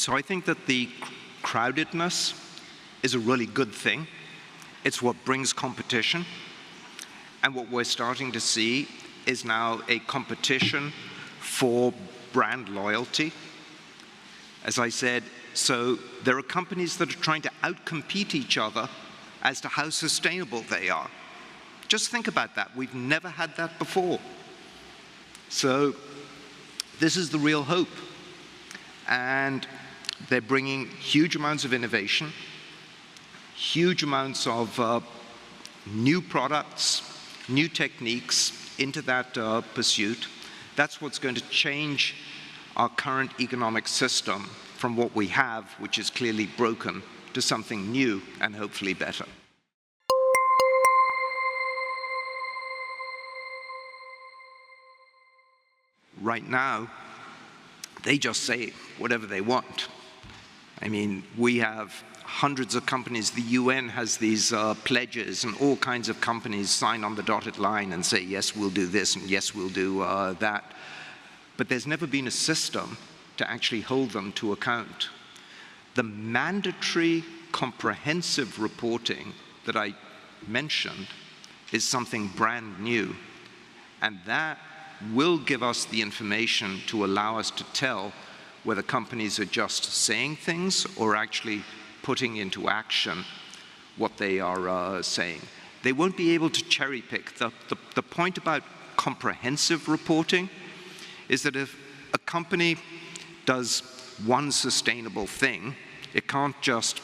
So I think that the crowdedness is a really good thing. It's what brings competition. And what we're starting to see is now a competition for brand loyalty. As I said, so there are companies that are trying to outcompete each other as to how sustainable they are. Just think about that. We've never had that before. So this is the real hope. And they're bringing huge amounts of innovation, huge amounts of new products, new techniques into that pursuit. That's what's going to change our current economic system from what we have, which is clearly broken, to something new and hopefully better. Right now, they just say whatever they want. I mean, we have hundreds of companies. The UN has these pledges, and all kinds of companies sign on the dotted line and say, yes, we'll do this, and yes, we'll do that. But there's never been a system to actually hold them to account. The mandatory comprehensive reporting that I mentioned is something brand new, and that will give us the information to allow us to tell whether companies are just saying things or actually putting into action what they are saying. They won't be able to cherry pick. The point about comprehensive reporting is that if a company does one sustainable thing, it can't just,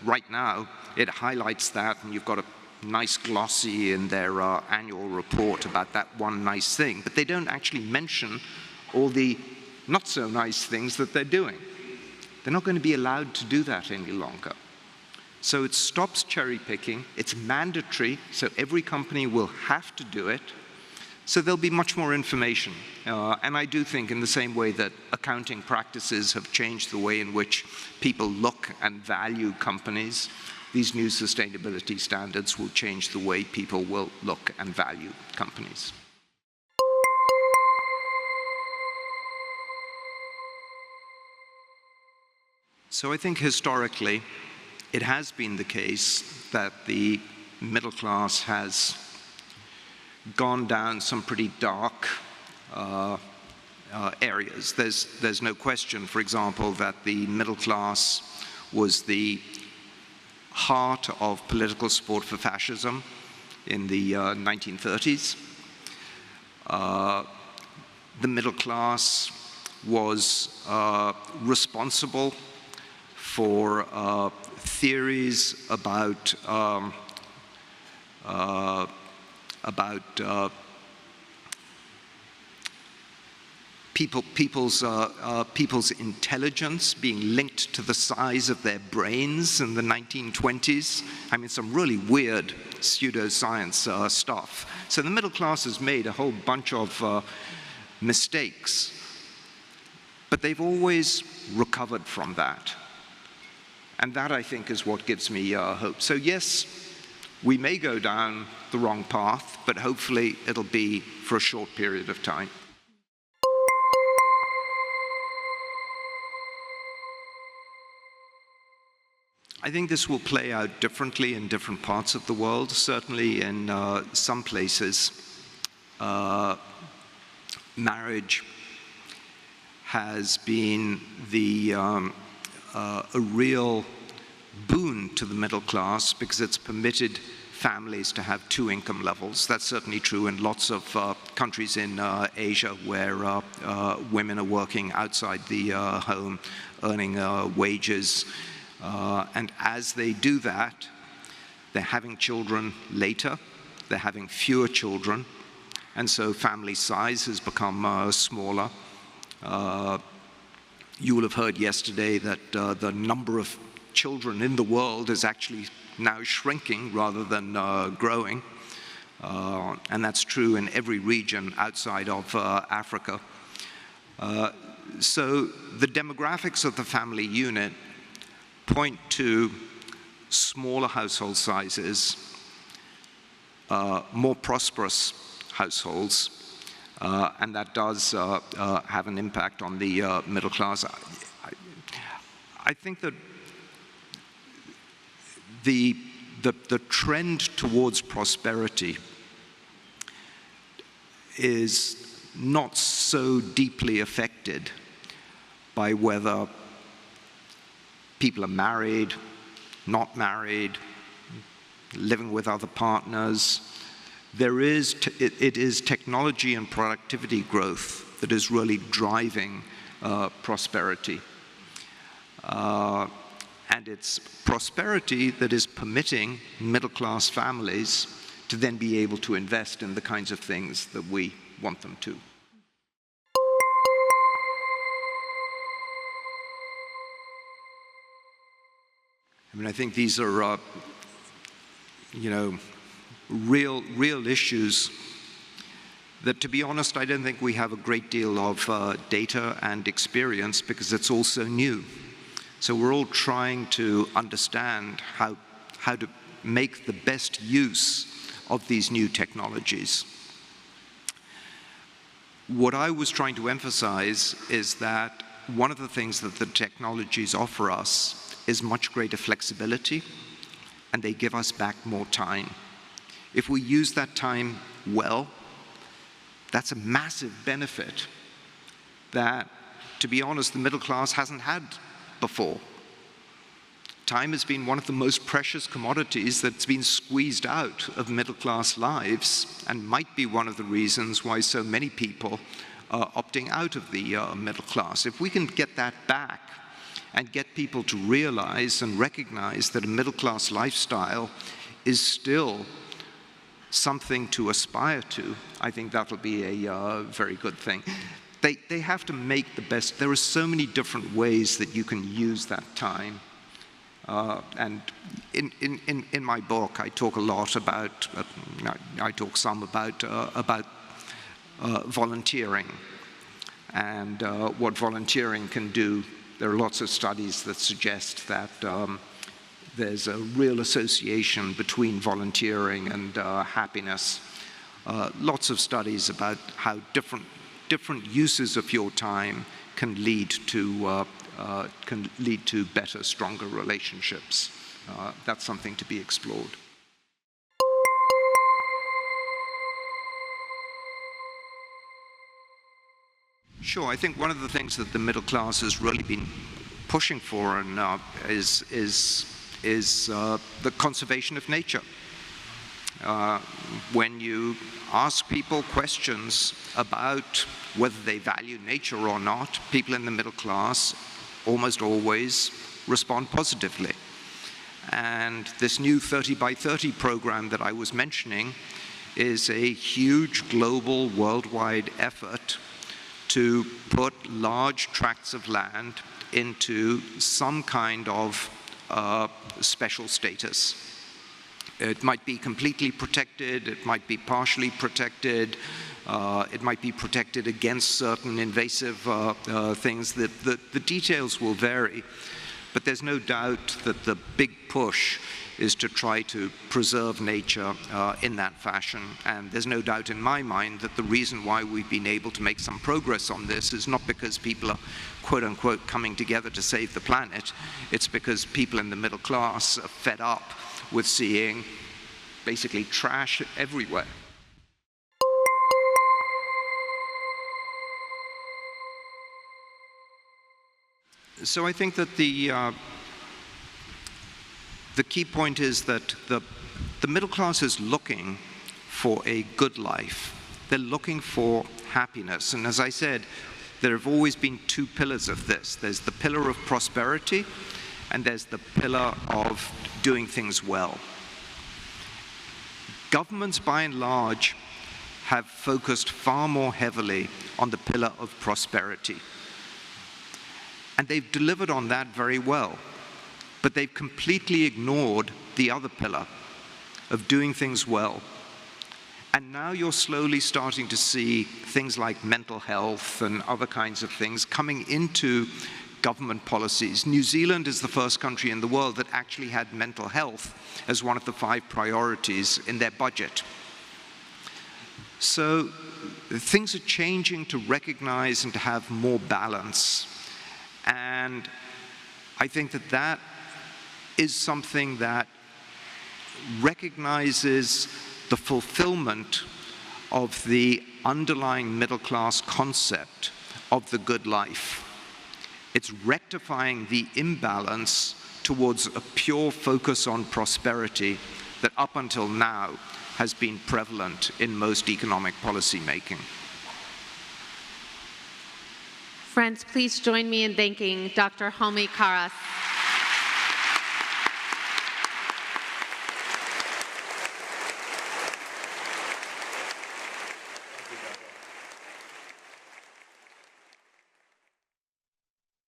right now, it highlights that and you've got a nice glossy in their annual report about that one nice thing, but they don't actually mention all the not so nice things that they're doing. They're not going to be allowed to do that any longer. So it stops cherry picking. It's mandatory, so every company will have to do it. So there'll be much more information. And I do think in the same way that accounting practices have changed the way in which people look and value companies, these new sustainability standards will change the way people will look and value companies. So I think historically, it has been the case that the middle class has gone down some pretty dark areas. There's no question, for example, that the middle class was the heart of political support for fascism in the 1930s. The middle class was responsible for theories about people's intelligence being linked to the size of their brains in the 1920s. I mean, some really weird pseudoscience stuff. So the middle class has made a whole bunch of mistakes, but they've always recovered from that. And that, I think, is what gives me hope. So yes, we may go down the wrong path, but hopefully it'll be for a short period of time. I think this will play out differently in different parts of the world. Certainly in some places, marriage has been a real boon to the middle class because it's permitted families to have two income levels. That's certainly true in lots of countries in Asia where women are working outside the home, earning wages. And as they do that, they're having children later, they're having fewer children, and so family size has become smaller. You will have heard yesterday that the number of children in the world is actually now shrinking rather than growing. And that's true in every region outside of Africa. So the demographics of the family unit point to smaller household sizes, more prosperous households, and that does have an impact on the middle class. I think that the trend towards prosperity is not so deeply affected by whether people are married, not married, living with other partners. It is technology and productivity growth that is really driving prosperity. And it's prosperity that is permitting middle-class families to then be able to invest in the kinds of things that we want them to. I mean, I think these are, real issues that, to be honest, I don't think we have a great deal of data and experience because it's all so new. So we're all trying to understand how to make the best use of these new technologies. What I was trying to emphasize is that one of the things that the technologies offer us is much greater flexibility, and they give us back more time. If we use that time well, that's a massive benefit that, to be honest, the middle class hasn't had before. Time has been one of the most precious commodities that's been squeezed out of middle-class lives, and might be one of the reasons why so many people are opting out of the middle class. If we can get that back and get people to realize and recognize that a middle-class lifestyle is still something to aspire to, I think that'll be a very good thing. They have to make the best. There are so many different ways that you can use that time. And in my book, I talk a lot about, I talk some about volunteering and what volunteering can do. There are lots of studies that suggest that there's a real association between volunteering and happiness. Lots of studies about how different uses of your time can lead to better, stronger relationships. That's something to be explored. Sure, I think one of the things that the middle class has really been pushing for is the conservation of nature. When you ask people questions about whether they value nature or not, people in the middle class almost always respond positively. And this new 30 by 30 program that I was mentioning is a huge global, worldwide effort to put large tracts of land into some kind of special status. It might be completely protected, it might be partially protected, it might be protected against certain invasive things. The details will vary, but there's no doubt that the big push is to try to preserve nature in that fashion. And there's no doubt in my mind that the reason why we've been able to make some progress on this is not because people are, quote unquote, coming together to save the planet. It's because people in the middle class are fed up with seeing basically trash everywhere. So I think that the key point is that the middle class is looking for a good life. They're looking for happiness. And as I said, there have always been two pillars of this. There's the pillar of prosperity, and there's the pillar of doing things well. Governments, by and large, have focused far more heavily on the pillar of prosperity. And they've delivered on that very well. But they've completely ignored the other pillar of doing things well. And now you're slowly starting to see things like mental health and other kinds of things coming into government policies. New Zealand is the first country in the world that actually had mental health as one of the 5 priorities in their budget. So things are changing to recognize and to have more balance. And I think that that is something that recognizes the fulfillment of the underlying middle-class concept of the good life. It's rectifying the imbalance towards a pure focus on prosperity that up until now has been prevalent in most economic policy making. Friends, please join me in thanking Dr. Homi Kharas.